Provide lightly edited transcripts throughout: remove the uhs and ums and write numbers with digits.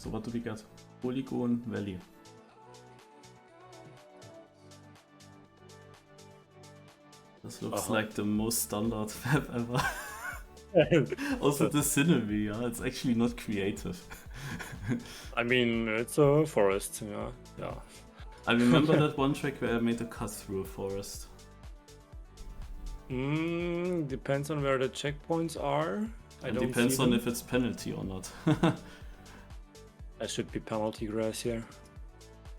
So what do we get? Polygon Valley. This looks like the most standard map ever. Also the scenery, yeah, it's actually not creative. I mean, it's a forest, yeah. I remember that one track where I made a cut through a forest. Depends on where the checkpoints are. It depends on if it's penalty or not. There should be penalty grass here.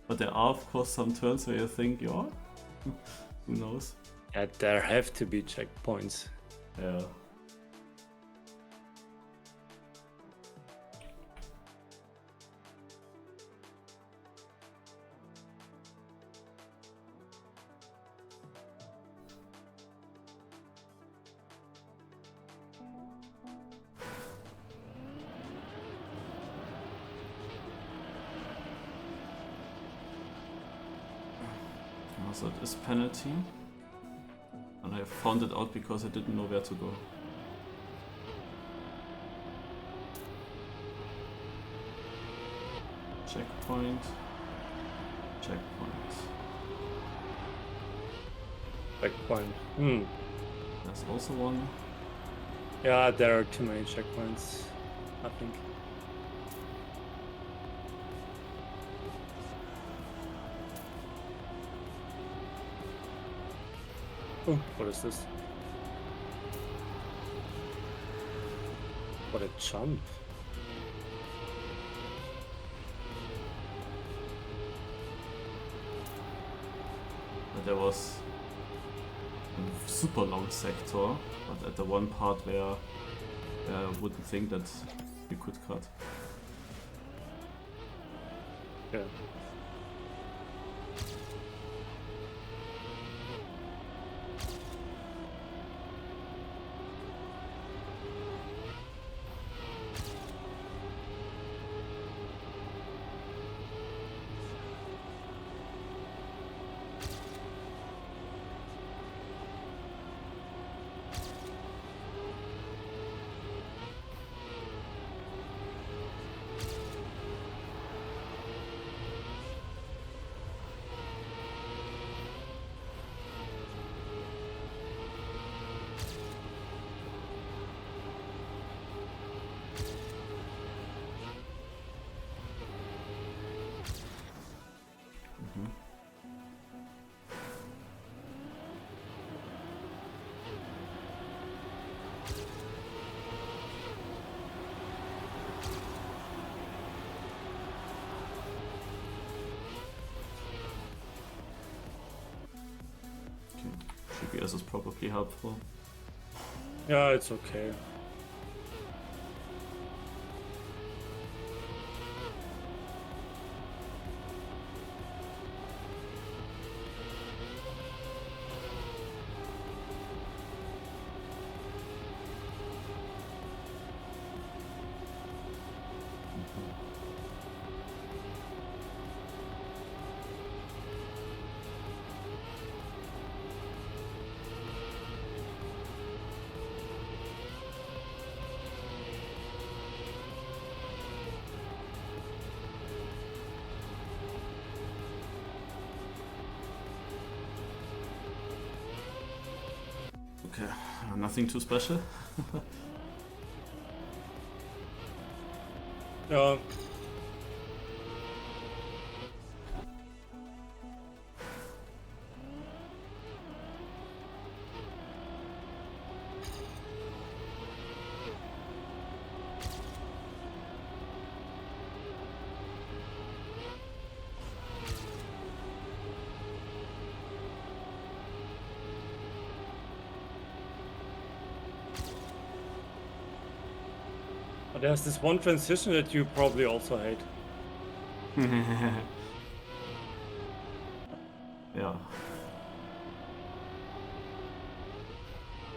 But there are of course some turns where you think, yeah, who knows? Yeah, there have to be checkpoints. Yeah. So it is penalty. And I found it out because I didn't know where to go. Checkpoint. Checkpoint. Checkpoint. There's also one. Yeah, there are too many checkpoints, I think. Oh, what is this? What a jump. But there was a super long sector, but at the one part where I wouldn't think that you could cut. Yeah. GPS is probably helpful. Yeah, it's okay. Okay, nothing too special. Yeah. But there's this one transition that you probably also hate. Yeah.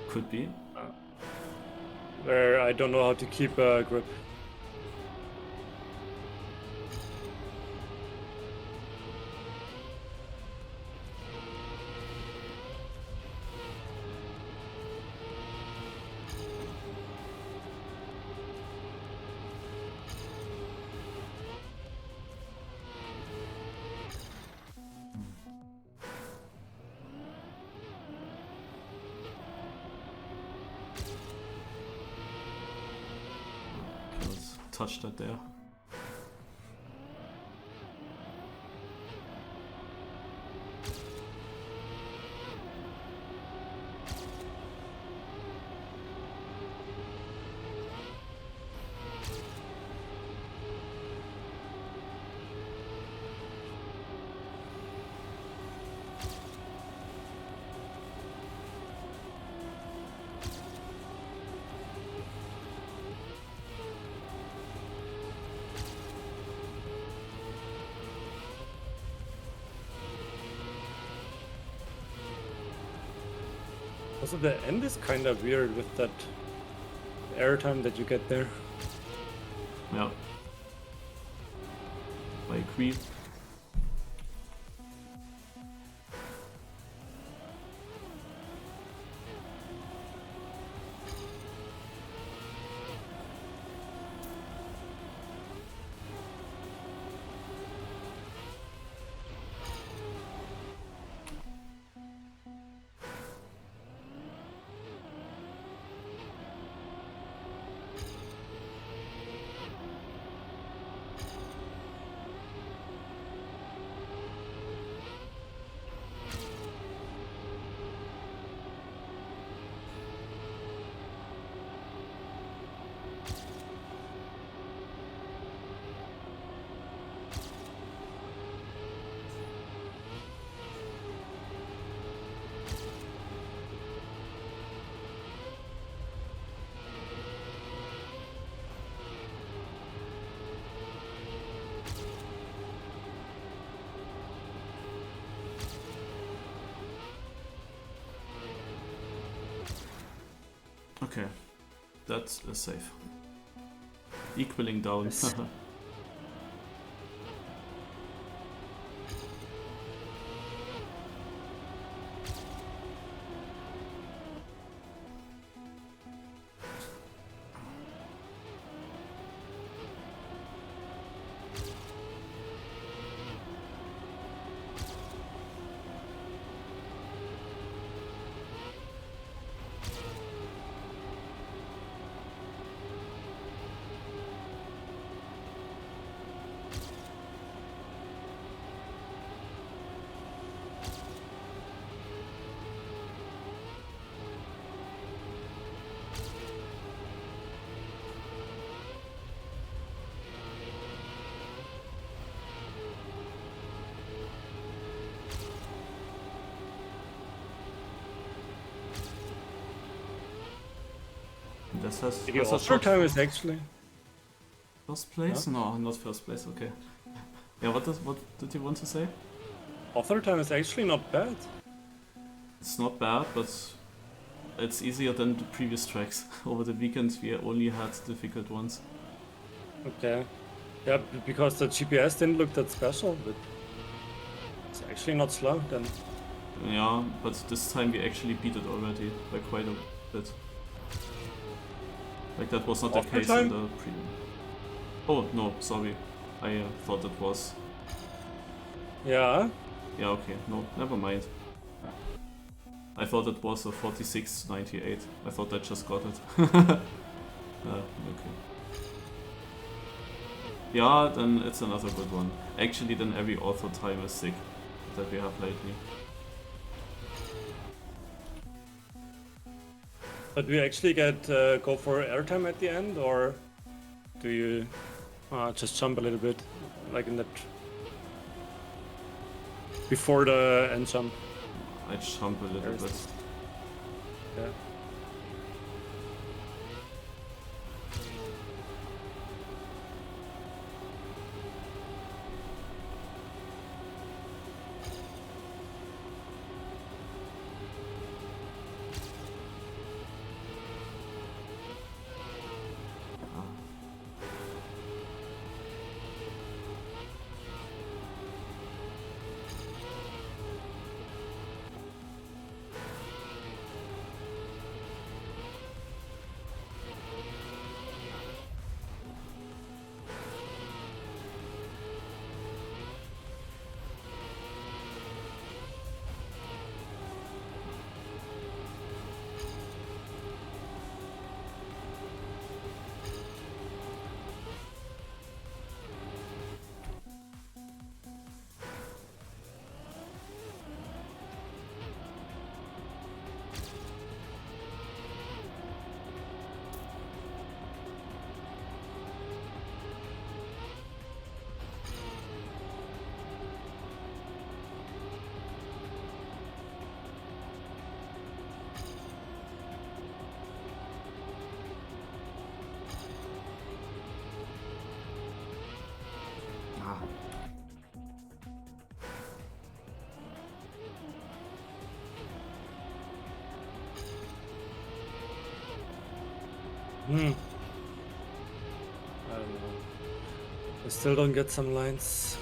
Could be. Where I don't know how to keep a grip. touch that there. Also, the end is kind of weird with that airtime that you get there. Yeah. I agree. Okay, that's a safe. Equaling down. Yes. This has Your a offer shot time for is actually... first place? Huh? No, not first place, okay. Yeah, what did you want to say? Author time is actually not bad. It's not bad, but it's easier than the previous tracks. Over the weekend we only had difficult ones. Okay. Yeah, because the GPS didn't look that special, but it's actually not slow then. Yeah, but this time we actually beat it already by quite a bit. Like that was not the After case time? in the previous. Oh no, sorry. I thought it was. Yeah. Yeah, okay, no, never mind. I thought it was a 46.98. I thought I just got it. Okay. Yeah, then it's another good one. Actually, then every author time is sick that we have lately. But do you actually get go for airtime at the end, or do you just jump a little bit, like in that before the end jump? I jump a little There's bit. this- Yeah. I don't know. I still don't get some lines.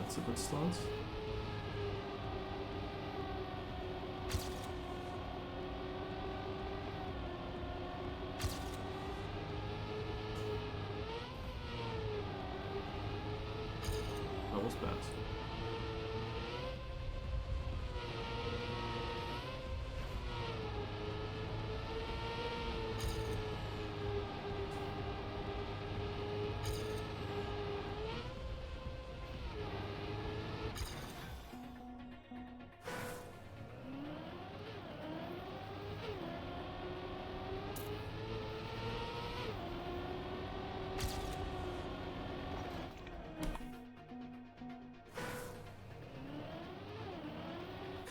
That's a good start. That was bad.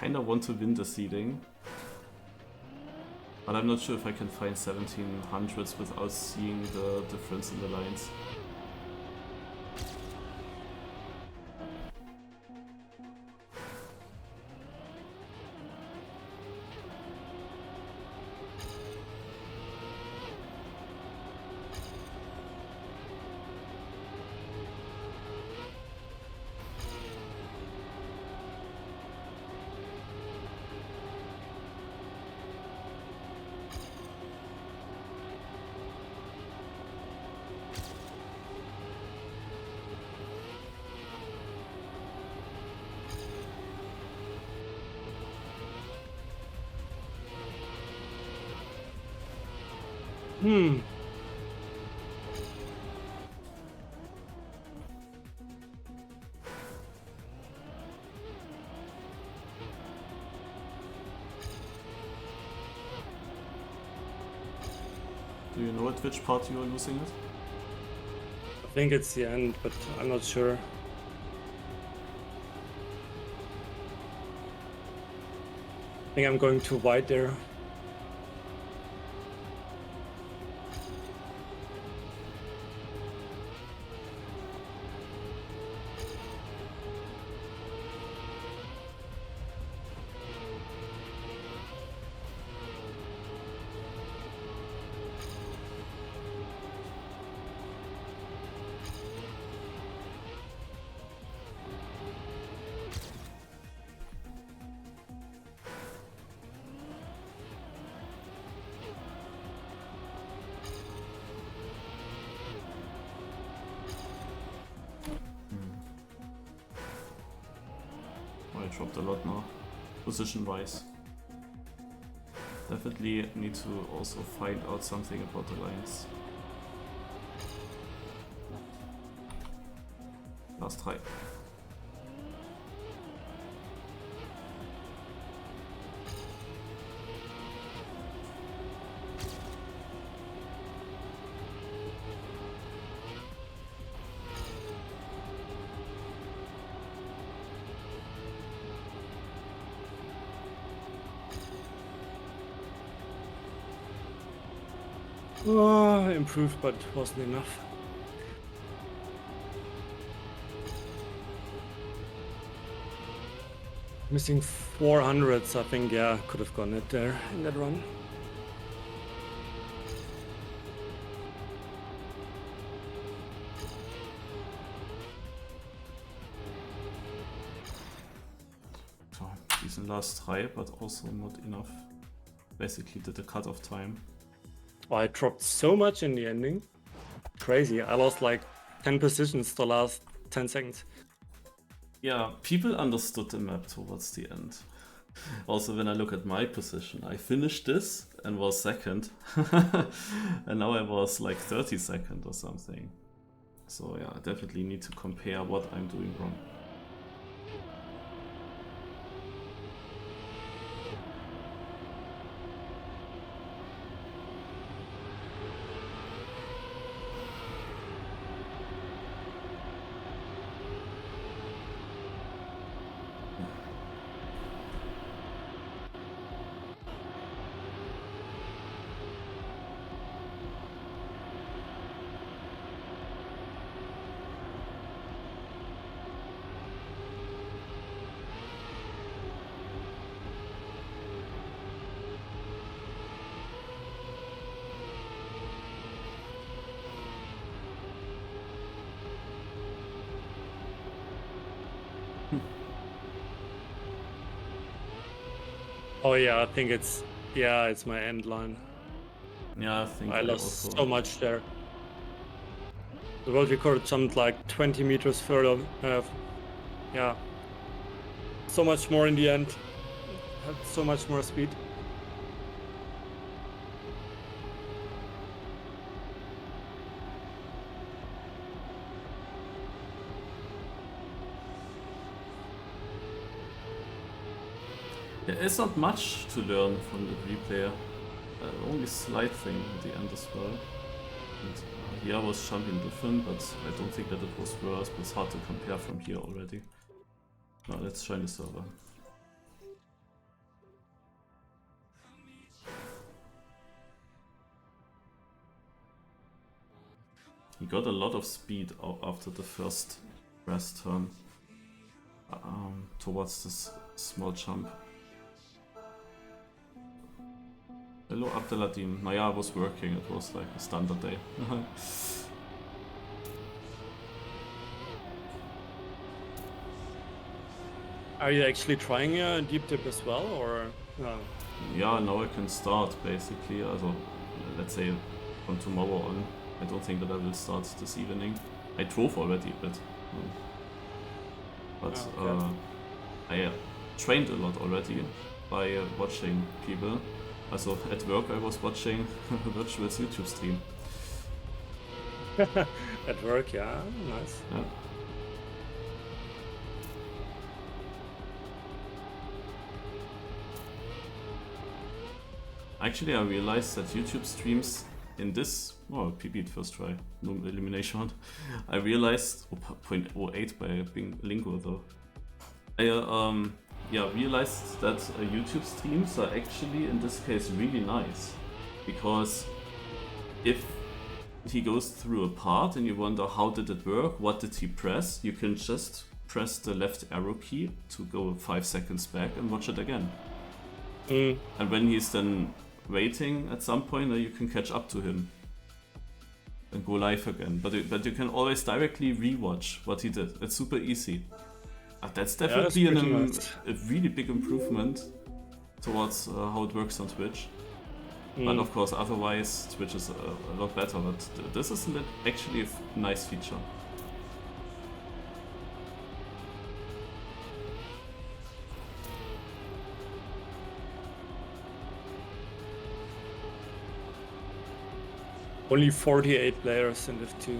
Kinda want to win the seeding, but I'm not sure if I can find 1700s without seeing the difference in the lines. Do you know at which part you are losing it? I think it's the end, but I'm not sure. I think I'm going too wide there. I dropped a lot now, position-wise. Definitely need to also find out something about the lines. Last try. Oh, improved, but wasn't enough. Missing 400s, I think, yeah, could have gone it there in that run. So, decent last try, but also not enough. Basically did the cut-off time. Oh, I dropped so much in the ending. Crazy. I lost like 10 positions the last 10 seconds. Yeah, people understood the map towards the end. Also, when I look at my position, I finished this and was second. And now I was like 32nd or something. So yeah, I definitely need to compare what I'm doing wrong. Oh yeah, I think it's my end line. Yeah, I think I lost also... so much there. The world record jumped like 20 meters further. Yeah, so much more in the end. Had so much more speed. There is not much to learn from the replay. Only slight thing at the end as well. And here I was jumping different, but I don't think that it was worse, but it's hard to compare from here already. Now let's join the server. He got a lot of speed after the first rest turn towards this small jump. Hello Abdeladim. Naja, I was working, it was like a standard day. Are you actually trying a deep dip as well, or? Yeah, now I can start basically. Also, let's say from tomorrow on. I don't think that I will start this evening. I drove already a bit. But I trained a lot already by watching people. Also at work I was watching Virtual's YouTube stream. At work, yeah, nice. Yeah. Actually, I realized that YouTube streams in this, PB'd first try, no elimination. I realized 0.08 by being lingo though. I realized that YouTube streams are actually in this case really nice, because if he goes through a part and you wonder how did it work, what did he press, you can just press the left arrow key to go 5 seconds back and watch it again. And when he's then waiting at some point, you can catch up to him and go live again. But you can always directly rewatch what he did. It's super easy. That's definitely a really big improvement towards how it works on Twitch. But of course, otherwise Twitch is a lot better. But this is actually a nice feature. Only 48 players in Div 2.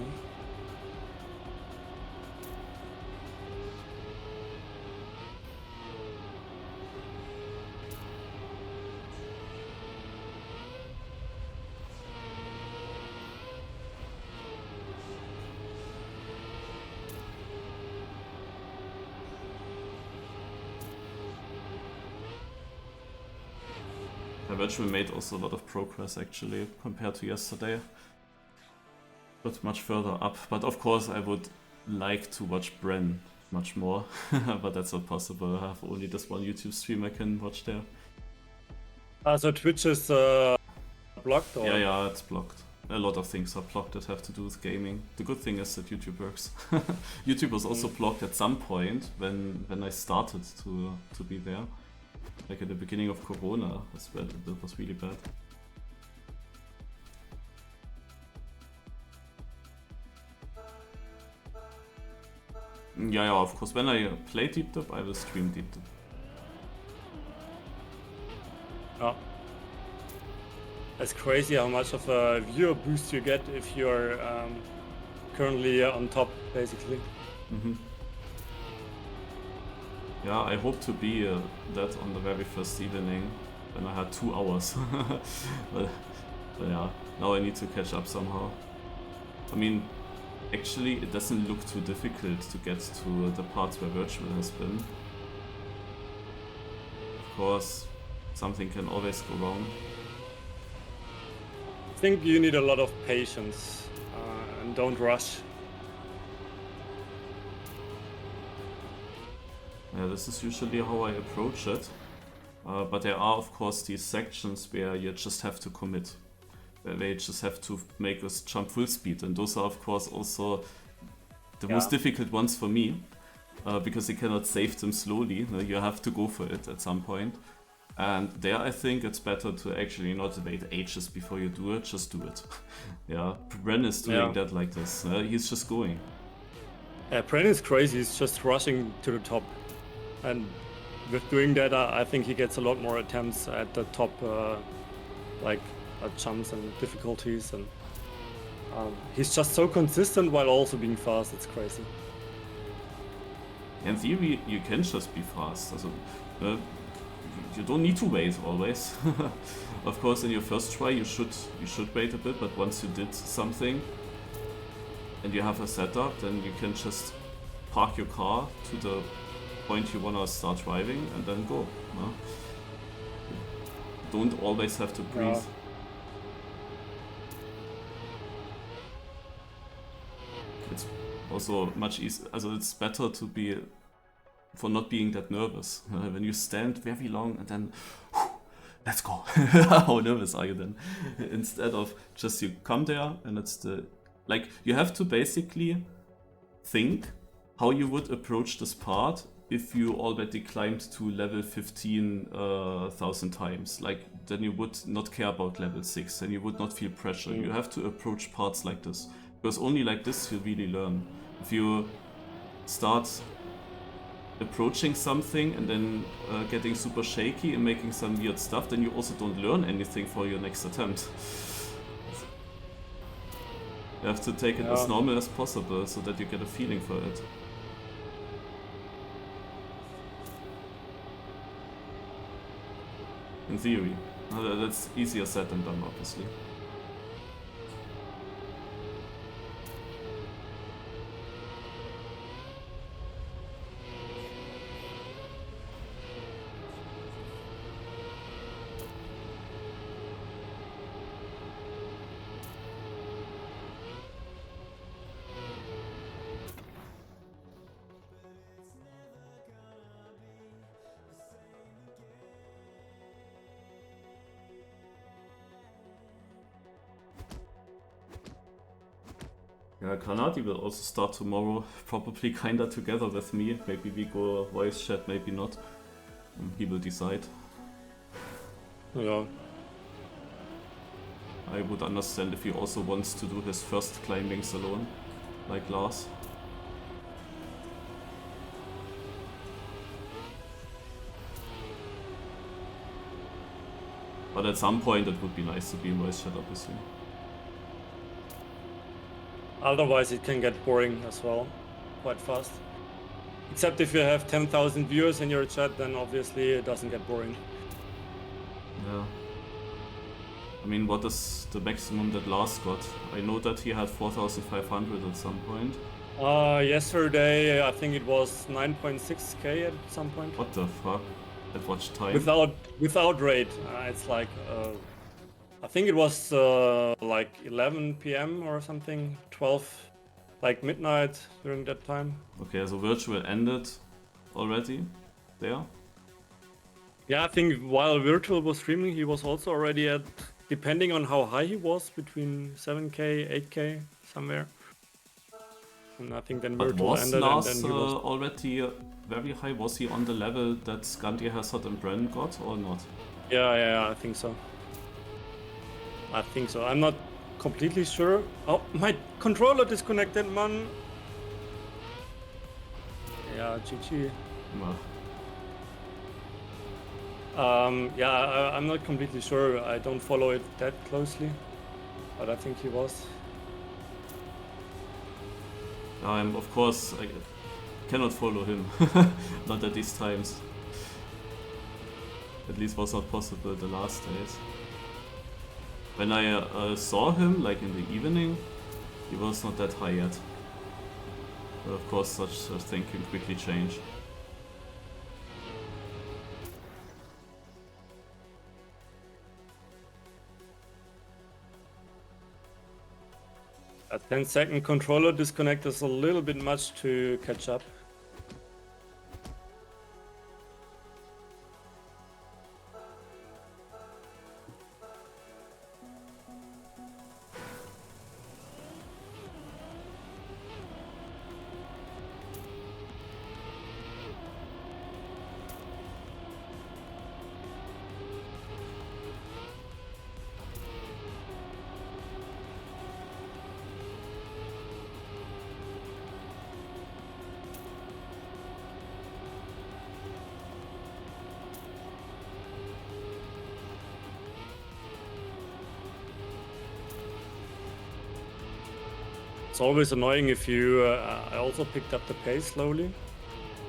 Virtual made also a lot of progress actually compared to yesterday. Got much further up, but of course I would like to watch Bren much more, but that's not possible. I have only this one YouTube stream I can watch there. So Twitch is blocked? Or? Yeah, it's blocked. A lot of things are blocked that have to do with gaming. The good thing is that YouTube works. YouTube was also blocked at some point when I started to be there. Like at the beginning of Corona as well, that was really bad. Yeah, of course, when I play Deep Dip, I will stream Deep Dip. Yeah. It's crazy how much of a viewer boost you get if you're currently on top, basically. Yeah, I hope to be that on the very first evening when I had 2 hours. but yeah, now I need to catch up somehow. I mean, actually it doesn't look too difficult to get to the parts where virtual has been. Of course, something can always go wrong. I think you need a lot of patience and don't rush. Yeah, this is usually how I approach it. But there are, of course, these sections where you just have to commit. Where you just have to make us jump full speed. And those are, of course, also the most difficult ones for me. Because you cannot save them slowly. You have to go for it at some point. And there I think it's better to actually not wait ages before you do it, just do it. Yeah, Bren is doing that like this. He's just going. Yeah, Bren is crazy, he's just rushing to the top. And with doing that, I think he gets a lot more attempts at the top, like jumps and difficulties. And he's just so consistent while also being fast, it's crazy. In theory, you can just be fast. Also, you don't need to wait always. Of course, in your first try, you should wait a bit. But once you did something and you have a setup, then you can just park your car to the point you wanna start driving and then go. No? You don't always have to breathe. Yeah. It's also much easier. Also, it's better to be for not being that nervous. When you stand very long and then, let's go. How nervous are you then? Instead of just you come there and it's like you have to basically think how you would approach this part if you already climbed to level 15,000 times. Like then you would not care about level 6 and you would not feel pressure. You have to approach parts like this because only like this you really learn. If you start approaching something and then getting super shaky and making some weird stuff, then you also don't learn anything for your next attempt. You have to take it as normal as possible so that you get a feeling for it. In theory. That's easier said than done, obviously. Yeah, Granati will also start tomorrow, probably kinda together with me. Maybe we go voice chat, maybe not. He will decide. Yeah. I would understand if he also wants to do his first climbings alone, like Lars. But at some point it would be nice to be in voice chat, obviously. Otherwise it can get boring as well, quite fast. Except if you have 10,000 viewers in your chat, then obviously it doesn't get boring. Yeah. I mean, what is the maximum that Lars got? I know that he had 4,500 at some point. Yesterday I think it was 9.6k at some point. What the fuck? At what time? Without raid. It's like I think it was like 11 p.m. or something, 12, like midnight during that time. Okay, so virtual ended already there? Yeah, I think while virtual was streaming, he was also already at, depending on how high he was, between 7k, 8k, somewhere. And I think then But virtual was ended Lars and then he was... already very high? Was he on the level that Scandia, Hazard and Bren got or not? Yeah, I think so. I'm not completely sure. Oh, my controller disconnected, man. Yeah, GG. Well. Yeah, I'm not completely sure. I don't follow it that closely, but I think he was. Of course, I cannot follow him. Not at these times. At least was not possible the last days. When I saw him, like in the evening, he was not that high yet. But of course, such a thing can quickly change. A 10-second controller disconnect is a little bit much to catch up. It's always annoying if you... I also picked up the pace slowly,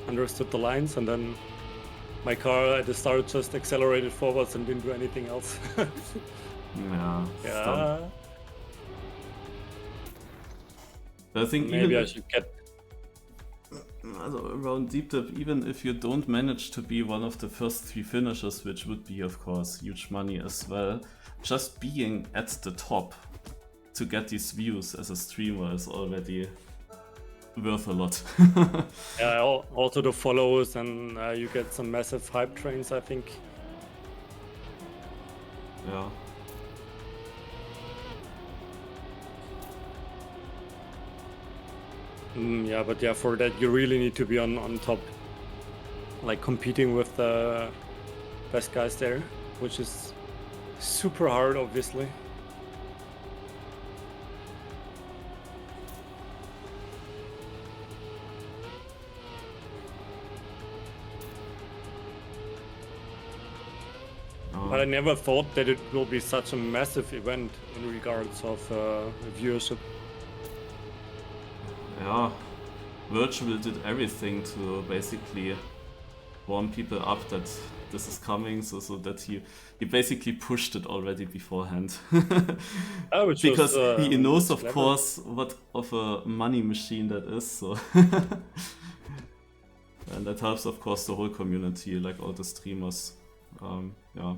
understood the lines, and then my car at the start just accelerated forwards and didn't do anything else. Yeah. Yeah. But I think Maybe even I should get... around deep dip, even if you don't manage to be one of the first 3 finishers, which would be of course huge money as well, just being at the top to get these views as a streamer is already worth a lot. Yeah, also the follows, and you get some massive hype trains, I think. Yeah. Yeah, but yeah, for that you really need to be on top, like competing with the best guys there, which is super hard, obviously. But I never thought that it will be such a massive event in regards of viewership. Yeah, Virtual did everything to basically warm people up that this is coming, so that he basically pushed it already beforehand. Because he knows, of course, what of a money machine that is. So, and that helps, of course, the whole community, like all the streamers. Yeah.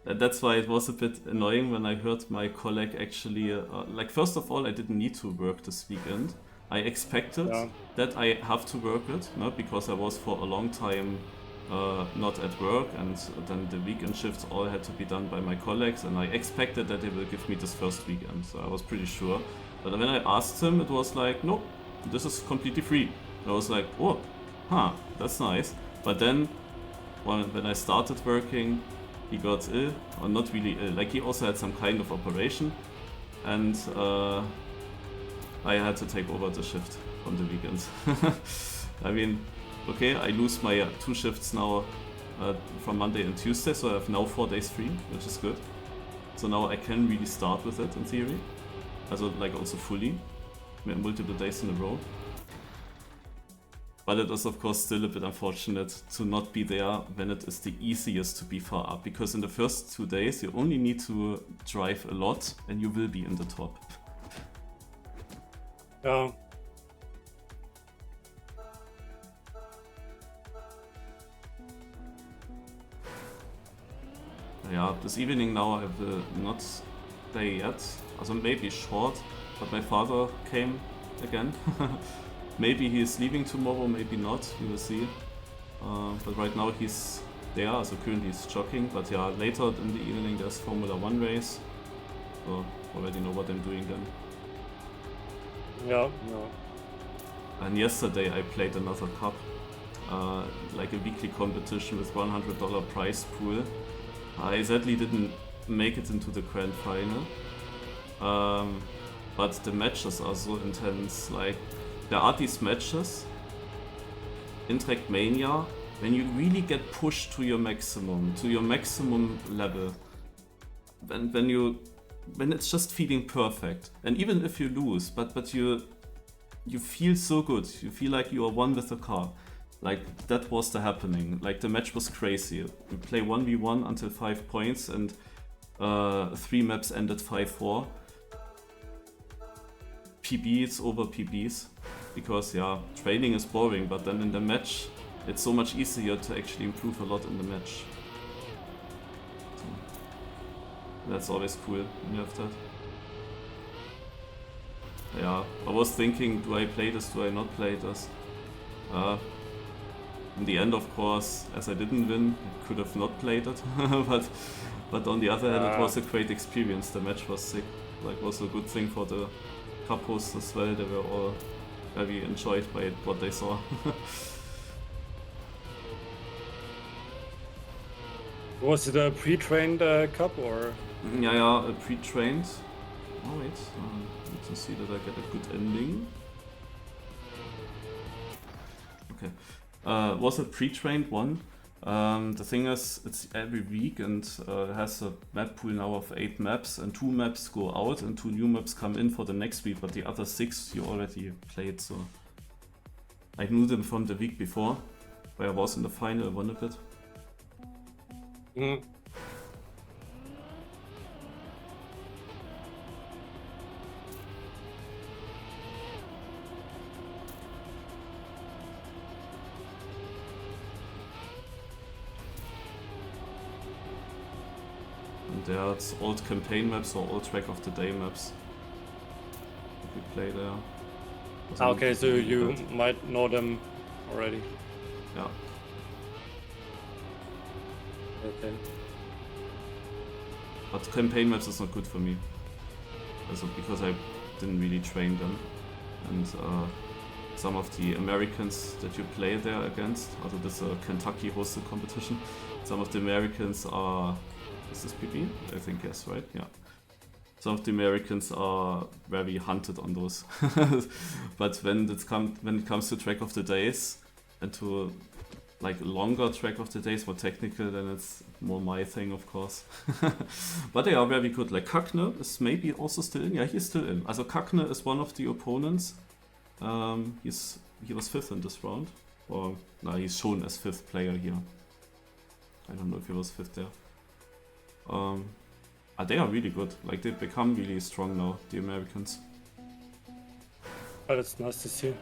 That's why it was a bit annoying when I heard my colleague actually, like, first of all, I didn't need to work this weekend. I expected that I have to work it, not because I was for a long time not at work, and then the weekend shifts all had to be done by my colleagues, and I expected that they will give me this first weekend, so I was pretty sure. But when I asked him, it was like, no, this is completely free. And I was like, oh, that's nice. But then, when I started working, he got ill, or not really ill, like he also had some kind of operation, and I had to take over the shift from the weekends. I mean, okay, I lose my 2 shifts now from Monday and Tuesday, so I have now 4 days free, which is good. So now I can really start with it in theory, also like also fully, multiple days in a row. But it is of course still a bit unfortunate to not be there when it is the easiest to be far up, because in the first 2 days you only need to drive a lot and you will be in the top. Yeah. Yeah, this evening now I will not stay yet, also maybe short, but my father came again. Maybe he is leaving tomorrow, maybe not, we will see. But right now he's there, so currently he's jogging, but yeah, later in the evening there's Formula 1 race, so already know what I'm doing then. Yeah. And yesterday I played another cup, like a weekly competition with $100 prize pool. I sadly didn't make it into the grand final, but the matches are so intense. Like, there are these matches in Trackmania when you really get pushed to your maximum level, when it's just feeling perfect, and even if you lose, but you feel so good, you feel like you are one with the car. Like, that was the happening. Like, the match was crazy. We play 1v1 until 5 points, and 3 maps ended 5-4. PBs over PBs, because yeah, training is boring, but then in the match it's so much easier to actually improve a lot in the match. So, that's always cool when you have that. Yeah, I was thinking, do I play this, do I not play this? In the end, of course, as I didn't win, I could have not played it, but on the other hand, it was a great experience. The match was sick. Like, was a good thing for the cup hosts as well. They were all very enjoyed by what they saw. Was it a pre-trained cup or? Yeah, a pre-trained. Oh wait, need to see that I get a good ending. Okay. Was a pre-trained one. The thing is, it's every week, and it has a map pool now of 8 maps, and 2 maps go out and 2 new maps come in for the next week, but the other 6 you already played, so I knew them from the week before, where I was in the final, I won a bit. Mm. And there's old campaign maps or old track of the day maps that we play there. Okay, so you might know them already. Yeah. Okay. But campaign maps is not good for me. Also because I didn't really train them. And some of the Americans that you play there against, also this is a Kentucky hosted competition, some of the Americans are... Is this PB? I think yes, right? Yeah. Some of the Americans are very hunted on those. But when it comes to track of the days and to like longer track of the days, more technical, then it's more my thing, of course. But they are very good. Like Kakne is maybe also still in. Yeah, he's still in. Also Kakne is one of the opponents. He was 5th in this round. Or no, he's shown as 5th player here. I don't know if he was 5th there. They are really good. Like, they become really strong now, the Americans. Oh, that's nice to see.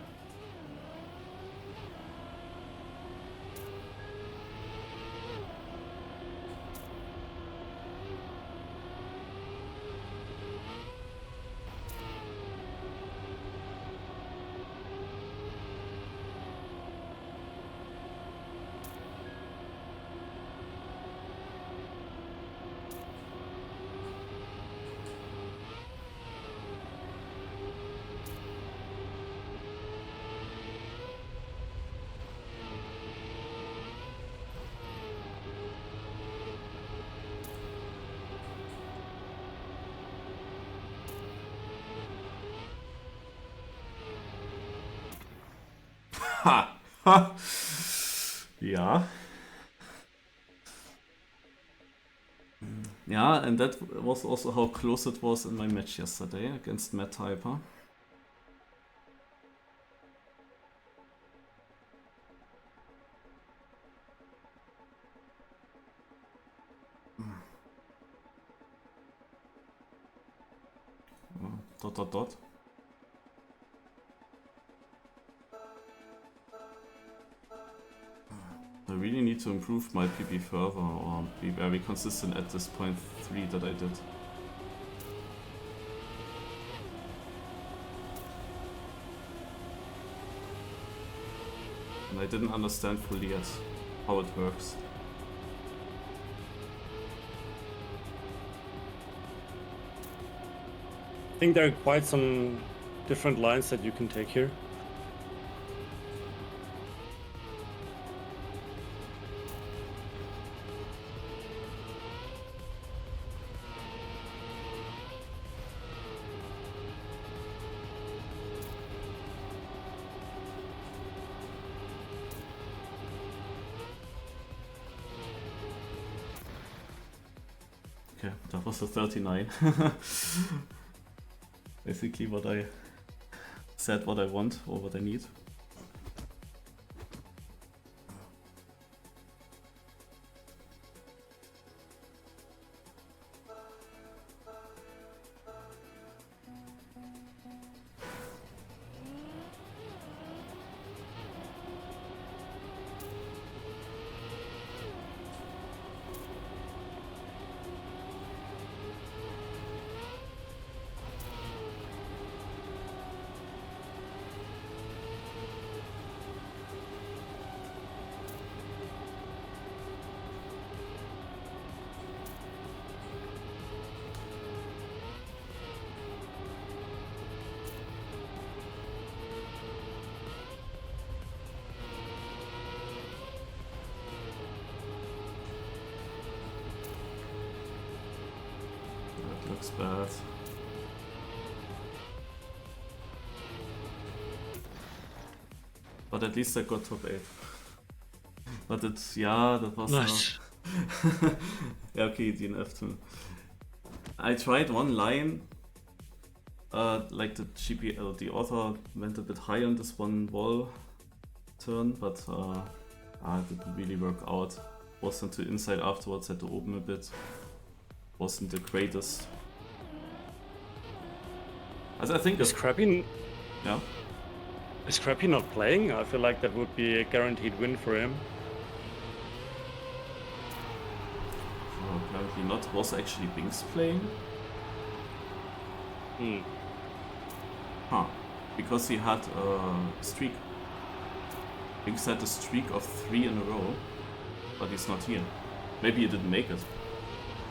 Ha! Ha! Yeah. Yeah, and that was also how close it was in my match yesterday against Matt Hyper. Dot. I really need to improve my PP further or be very consistent at this 0.3 that I did. And I didn't understand fully yet how it works. I think there are quite some different lines that you can take here. Okay, that was a 39. Basically what I said, what I want or what I need. Looks bad. But at least I got top 8. But it's, yeah, that was Nice. yeah, okay, DNF too. I tried one line, like the GPL, the author went a bit high on this one wall turn, but it didn't really work out. Wasn't too inside afterwards, had to open a bit. Wasn't the greatest. As I think Is Crappy yeah. Is Crappy not playing? I feel like that would be a guaranteed win for him. Oh, apparently not. Was actually Binks playing? Huh. Because he had a streak. Binks had a streak of 3 in a row, but he's not here. Maybe he didn't make it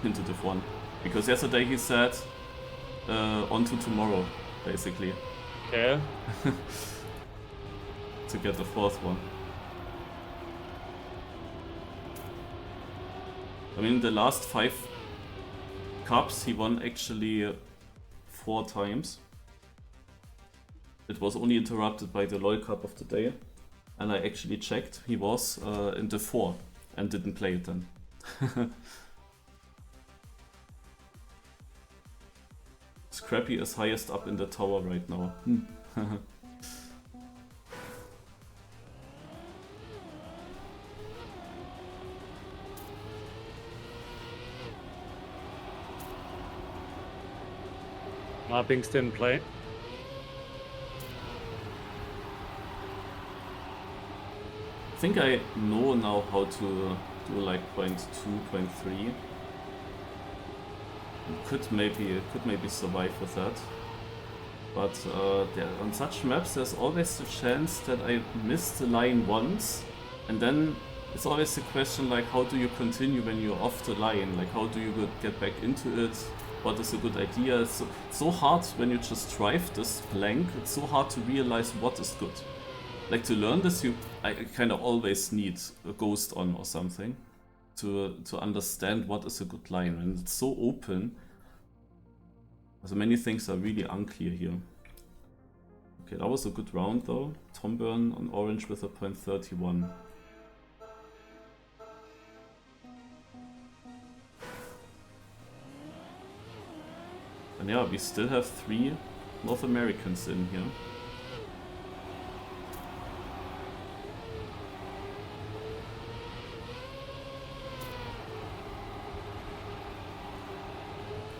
into Div 1. Because yesterday he said on to tomorrow, basically. Okay. To get the 4th one. I mean, the last 5 cups he won actually 4 times. It was only interrupted by the LoL Cup of the day. And I actually checked, he was in Div 4 and didn't play it then. Scrappy is highest up in the tower right now. Binks didn't play. I think I know now how to do like 0.2, 0.3. Could maybe survive with that. But on such maps there's always the chance that I miss the line once, and then it's always the question like, how do you continue when you're off the line? Like, how do you get back into it? What is a good idea? It's so hard when you just drive this blank. It's so hard to realize what is good. Like, to learn this, I kind of always need a ghost on or something to understand what is a good line. And it's so open. So many things are really unclear here. Okay, that was a good round though. Tom Burn on orange with a 0.31. And yeah, we still have 3 North Americans in here.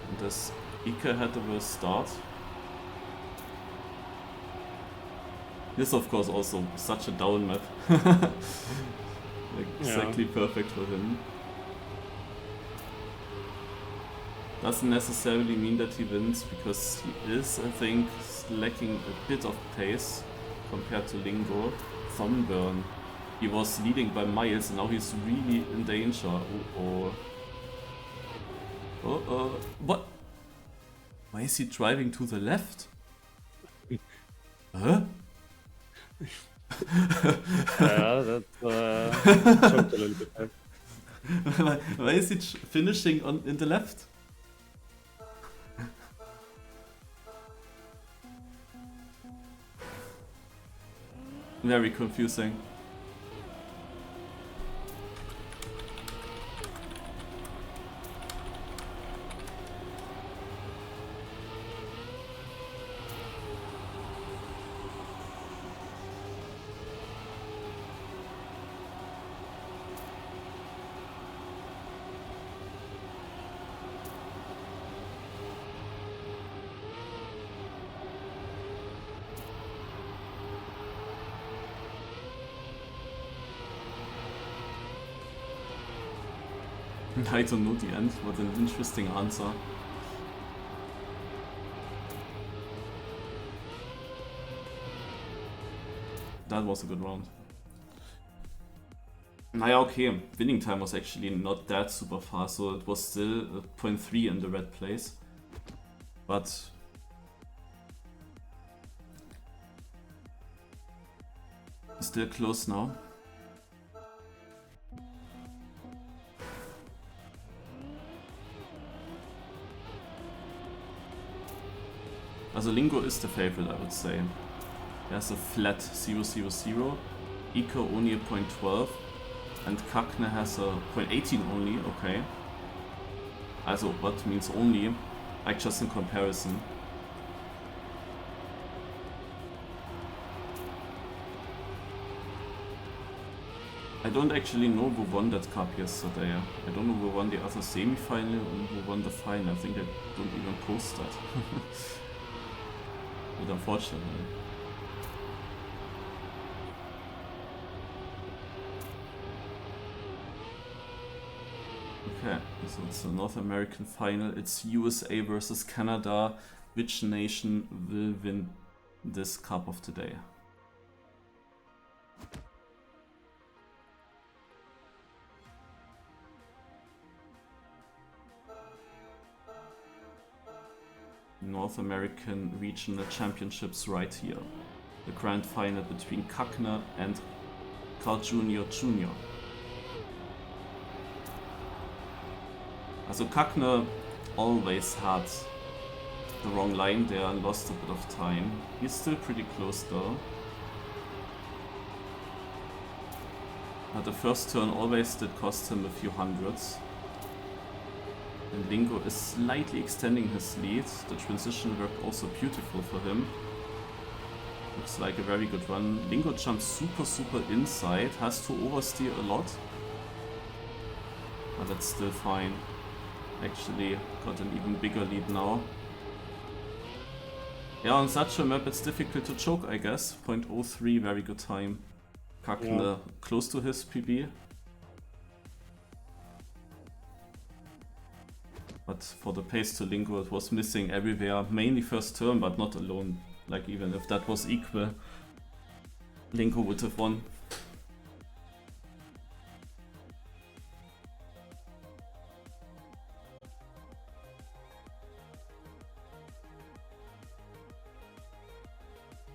And this Ike had the worst start. This of course also such a down map. Like, exactly perfect for him. Doesn't necessarily mean that he wins, because he is, I think, lacking a bit of pace compared to Lingo. Thornburn. He was leading by miles and now he's really in danger. What? Why is he driving to the left? Huh? Yeah, that's choked a little bit. Why is he finishing in the left? Very confusing. I don't know the end. What an interesting answer. That was a good round. Naja, okay. Winning time was actually not that super fast, so it was still 0.3 in the red place. But still close now. Also Lingo is the favorite, I would say. He has a flat 0.00, Eco only a 0.12, and Kakne has a 0.18 only, okay. Also, what means only? Like just in comparison. I don't actually know who won that cup yesterday. I don't know who won the other semi-final and who won the final. I think I don't even post that. But unfortunately. Okay, so it's a North American final. It's USA versus Canada. Which nation will win this cup of today? North American Regional Championships right here. The grand final between Kakne and Carl Jr. Also Kakne always had the wrong line there and lost a bit of time. He's still pretty close though. But the first turn always did cost him a few hundreds. And Lingo is slightly extending his lead. The transition worked also beautiful for him. Looks like a very good run. Lingo jumps super inside, has to oversteer a lot. But that's still fine. Actually got an even bigger lead now. Yeah, on such a map it's difficult to choke, I guess. 0.03, very good time. Kakne close to his PB. But for the pace to Lingo, it was missing everywhere. Mainly first turn, but not alone. Like even if that was equal, Lingo would have won.